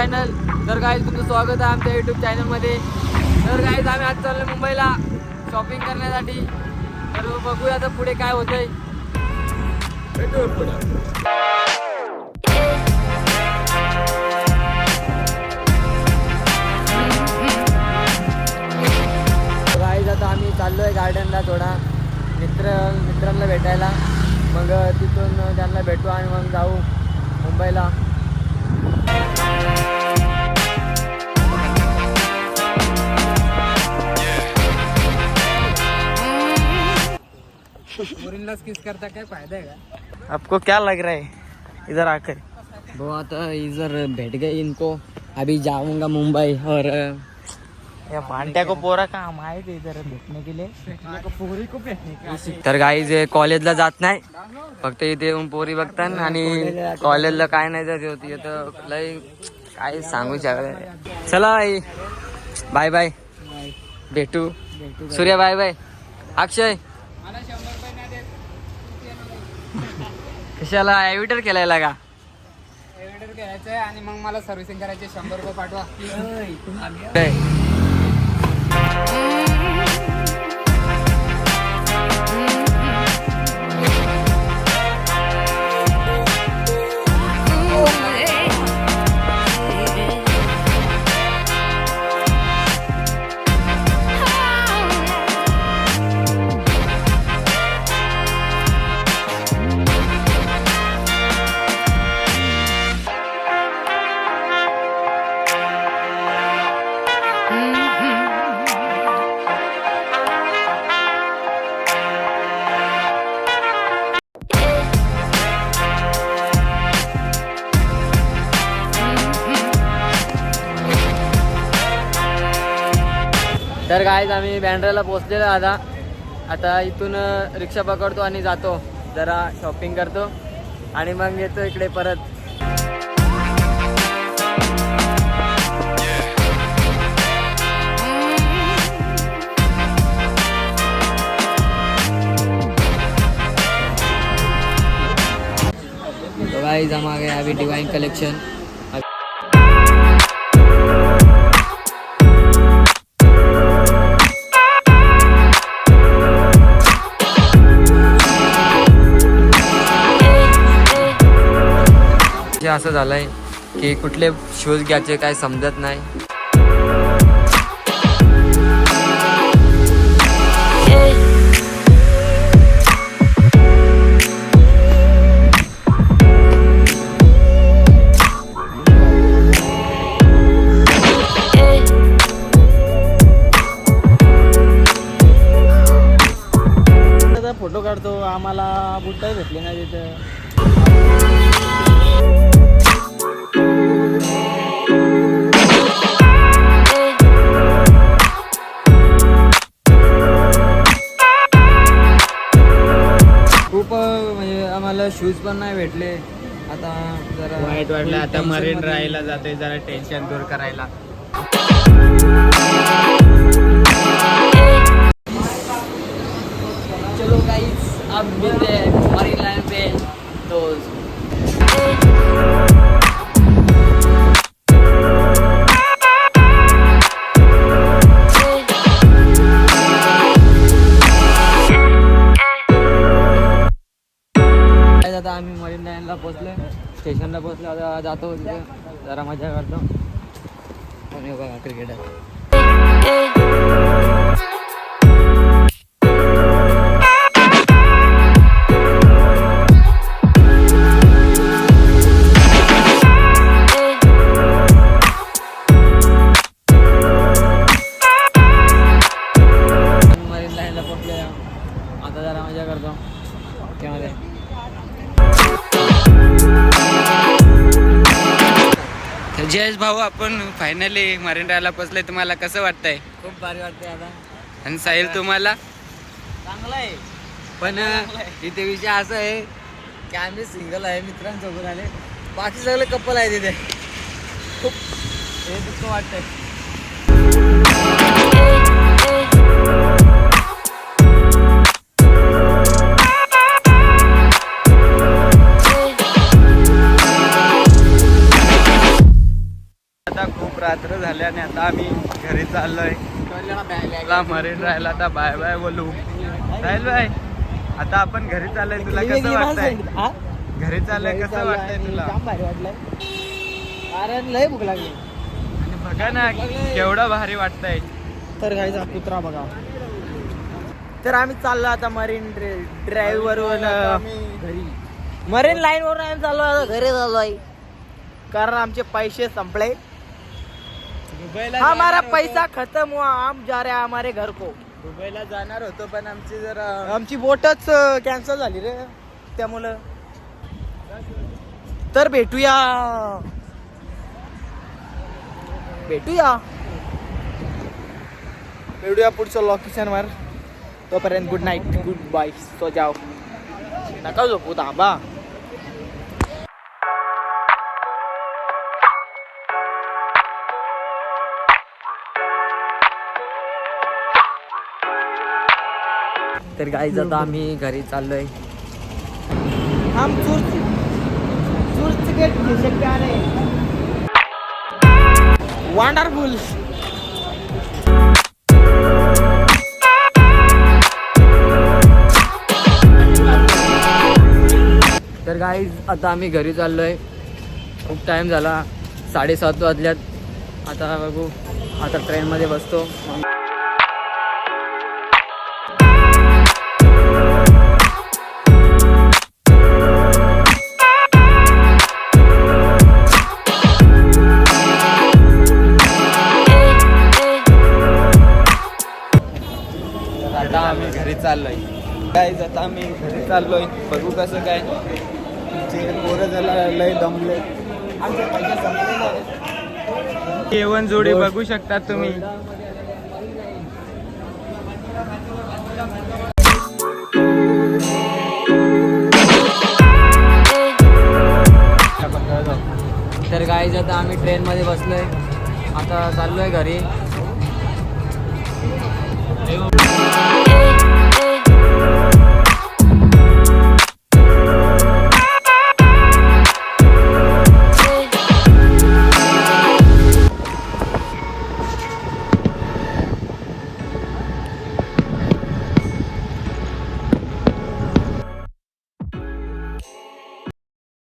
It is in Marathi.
चॅनल. तर गाईज तुमचं स्वागत आहे आमच्या यूट्यूब चॅनलमध्ये. तर गाईज आम्ही आज चाललो मुंबईला शॉपिंग करण्यासाठी. तर बघूया आता पुढे काय होतंय. गाईज आता आम्ही चाललो आहे गार्डनला थोडा मित्रांना भेटायला. मग तिथून त्यांना भेटू आणि मग जाऊ मुंबईला. किस करता क्या फायदा है का? आपको क्या लग रहा है इधर आकर? वो आता इधर बैठ गए इनको. अभी जाऊंगा मुंबई और या भांट्या को पोरा काम आहे ते इधर भेटने के लिए. पोरी को भेटने. तर गाईज कॉलेजला जात नाही, फक्त इथे येऊन पोरी बघतात आणि कॉलेजला काय नाही जात होती. तर लय काय सांगू शकत. चला बाय बाय, भेटू. Surya bye bye. अक्षय कशाला एविटर केलाय का? एविटर करायचंय आणि मग मला सर्व्हिसिंग करायचे. 100 रुपये पाठवा. तर गाईज आम्ही बँड्राला पोहोचलेलो आता इथून रिक्षा पकडतो आणि जातो, जरा शॉपिंग करतो आणि मग येतो इकडे परत. तो गाईज हम आ गए अभी डिवाइन कलेक्शन. असं झालंय की कुठले शूज घ्यायचे काय समजत नाही. फोटो काढतो, आम्हाला बुट्टाही भेटले नाही तिथं. खूप म्हणजे आम्हाला शूज पण नाही भेटले. आता जरा वाईट वाटलं. आता मरीन ड्राईव्हला जातोय जरा टेन्शन दूर करायला. चलो गाइस अब मिलते हैं मरीन लाइन पे. तो आता आम्ही मरीन लाईनला पोहोचलोय, स्टेशनला पोहोचलो. आता जातो तिथे जरा मजा करतो. आणि बघा क्रिकेटर. मरीन लाईनला पोहोचलो, आता जरा मजा करतो त्यामध्ये. जयेश भाऊ, आपण फायनली मरीन ड्राईव्हला पोहोचले. तुम्हाला कसं वाटतंय? खूप भारी वाटतंय आता. आणि साहिल तुम्हाला? चांगलं आहे. पण इथे विषय असा आहे की आम्ही सिंगल आहे, मित्रांसोबत आले. बाकी सगळे कपल आहे तिथे. खूप हे दुःख वाटतंय. आणि आता आम्ही घरी चाललोय. मरीन ड्राईव्हला आता बाय बाय बोलू. राहील बाय, आता आपण घरी चाललोय. तुला कसं वाटतंय? घरी चाललंय कसं वाटतंय तुला? भारी वाटलंय कारण लय भूक लागली. आणि बघा ना केवढं भारी वाटतंय. तर गाईज हा कुत्रा बघा. तर आम्ही चाललो आता मरीन ड्राईव्ह वरून घरी. मरीन लाईन वरून आम्ही चाललो आता घरी चाललोय कारण आमचे पैसे संपले. हमारा पैसा खत्म हुआ, हम जा रहे हैं हमारे घर को. दुबईला जाणार होतो पण आमची जरा आमची बोटच कॅन्सल झाली रे त्यामुळं. तर भेटूया पुढच्या लोकेशनवर. तोपर्यंत गुड नाईट, गुड बाय, सो जाओ. नका झोपू, थांबा. तर गाईज आता आम्ही घरी चाललोय. हम चूर्च गेट स्टेशन पे आ रहे हैं. वंडरफुल. तर गाईज आता आम्ही घरी चाललोय. खूप टाइम झाला, 7:30 वाजल्यात. आता बघू, आता ट्रेनमध्ये बसतो. आता आम्ही घरी चाललोय. गाईज आता आम्ही घरी चाललोय. बघू कसं काय. पोरं झाला लय दमले. आमचे पैसे संपलेले आहेत. जेवण जोडी बघू शकता तुम्ही. तर गाईज आता आम्ही ट्रेनमध्ये बसलोय. आता चाललोय घरी.